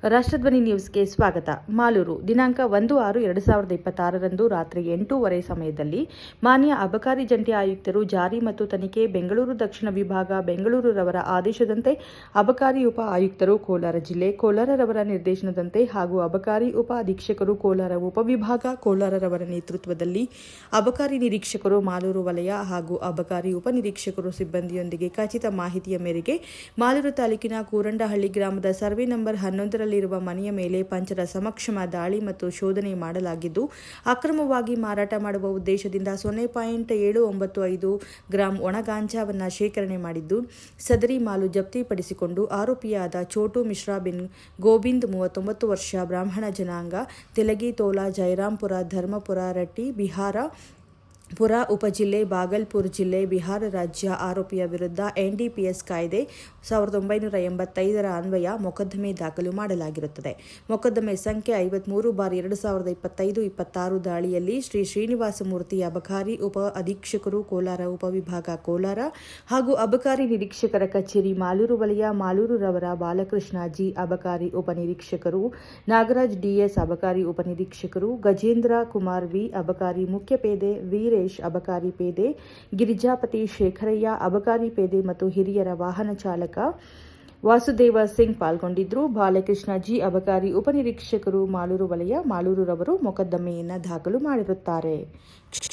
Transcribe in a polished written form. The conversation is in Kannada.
ರಾಷ್ಟ್ರಧ್ವನಿ ನ್ಯೂಸ್ಗೆ ಸ್ವಾಗತ. ಮಾಲೂರು ದಿನಾಂಕ 1/6/2026 ರಾತ್ರಿ 8:30 ಸಮಯದಲ್ಲಿ ಮಾನ್ಯ ಅಬಕಾರಿ ಜಂಟಿ ಆಯುಕ್ತರು ಜಾರಿ ಮತ್ತು ತನಿಖೆ ಬೆಂಗಳೂರು ದಕ್ಷಿಣ ವಿಭಾಗ ಬೆಂಗಳೂರು ರವರ ಆದೇಶದಂತೆ ಅಬಕಾರಿ ಉಪ ಆಯುಕ್ತರು ಕೋಲಾರ ಜಿಲ್ಲೆ ಕೋಲಾರ ರವರ ನಿರ್ದೇಶನದಂತೆ ಹಾಗೂ ಅಬಕಾರಿ ಉಪ ಅಧೀಕ್ಷಕರು ಕೋಲಾರ ಉಪವಿಭಾಗ ಕೋಲಾರ ರವರ ನೇತೃತ್ವದಲ್ಲಿ ಅಬಕಾರಿ ನಿರೀಕ್ಷಕರು ಮಾಲೂರು ವಲಯ ಹಾಗೂ ಅಬಕಾರಿ ಉಪನಿರೀಕ್ಷಕರು ಸಿಬ್ಬಂದಿಯೊಂದಿಗೆ ಖಚಿತ ಮಾಹಿತಿಯ ಮೇರೆಗೆ ಮಾಲೂರು ತಾಲೂಕಿನ ಕೂರಂಡಹಳ್ಳಿ ಗ್ರಾಮದ ಸರ್ವೆ ನಂಬರ್ 11 ಿರುವ ಮನೆಯ ಮೇಲೆ ಪಂಚರ ಸಮಕ್ಷಮ ದಾಳಿ ಮತ್ತು ಶೋಧನೆ ಮಾಡಲಾಗಿದ್ದು, ಅಕ್ರಮವಾಗಿ ಮಾರಾಟ ಮಾಡುವ ಉದ್ದೇಶದಿಂದ 0.795 ಗ್ರಾಂ ಒಣಗಾಂಜಾವನ್ನು ಶೇಖರಣೆ ಮಾಡಿದ್ದು, ಸದರಿ ಮಾಲು ಜಪ್ತಿಪಡಿಸಿಕೊಂಡು ಆರೋಪಿಯಾದ ಚೋಟು ಮಿಶ್ರಾ ಬಿನ್ ಗೋವಿಂದ್ 39 ವರ್ಷ, ಬ್ರಾಹ್ಮಣ ಜನಾಂಗ, ತೆಲಗಿ ತೋಲಾ, ಜಯರಾಂಪುರ, ಧರ್ಮಪುರ, ರಟ್ಟಿ, ಬಿಹಾರ ಪುರ ಉಪಜಿಲ್ಲೆ, ಬಾಗಲ್ಪುರ್ ಜಿಲ್ಲೆ, ಬಿಹಾರ ರಾಜ್ಯ ಆರೋಪಿಯ ವಿರುದ್ಧ NDPS ಕಾಯ್ದೆ 1985 ಅನ್ವಯ ಮೊಕದ್ದಮೆ ದಾಖಲು ಮಾಡಲಾಗಿರುತ್ತದೆ. ಮೊಕದ್ದಮೆ ಸಂಖ್ಯೆ 53/2025-26 ದಾಳಿಯಲ್ಲಿ ಶ್ರೀ ಶ್ರೀನಿವಾಸ ಮೂರ್ತಿ ಅಬಕಾರಿ ಉಪ ಅಧೀಕ್ಷಕರು ಕೋಲಾರ ಉಪವಿಭಾಗ ಕೋಲಾರ ಹಾಗೂ ಅಬಕಾರಿ ನಿರೀಕ್ಷಕರ ಕಚೇರಿ ಮಾಲೂರು ವಲಯ ಮಾಲೂರು ರವರ ಬಾಲಕೃಷ್ಣ ಜಿ ಅಬಕಾರಿ ಉಪನಿರೀಕ್ಷಕರು, ನಾಗರಾಜ್ DS ಅಬಕಾರಿ ಉಪನಿರೀಕ್ಷಕರು, ಗಜೇಂದ್ರ ಕುಮಾರ್ ವಿ ಅಬಕಾರಿ ಮುಖ್ಯ ಪೇದೆ, ವೀರೇಶ್ ಅಬಕಾರಿ ಪೇದೆ, ಗಿರಿಜಾಪತಿ ಶೇಖರಯ್ಯ ಅಬಕಾರಿ ಪೇದೆ ಮತ್ತು ಹಿರಿಯರ ವಾಹನ ಚಾಲಕ ವಾಸುದೇವ ಸಿಂಗ್ ಪಾಲ್ಗೊಂಡಿದ್ದರು. ಬಾಲಕೃಷ್ಣ ಜಿ ಅಬಕಾರಿ ಉಪನಿರೀಕ್ಷಕರು ಮಾಲೂರು ವಲಯ ಮಾಲೂರು ರವರು ಮೊಕದ್ದಮೆಯನ್ನು ದಾಖಲು ಮಾಡಿರುತ್ತಾರೆ.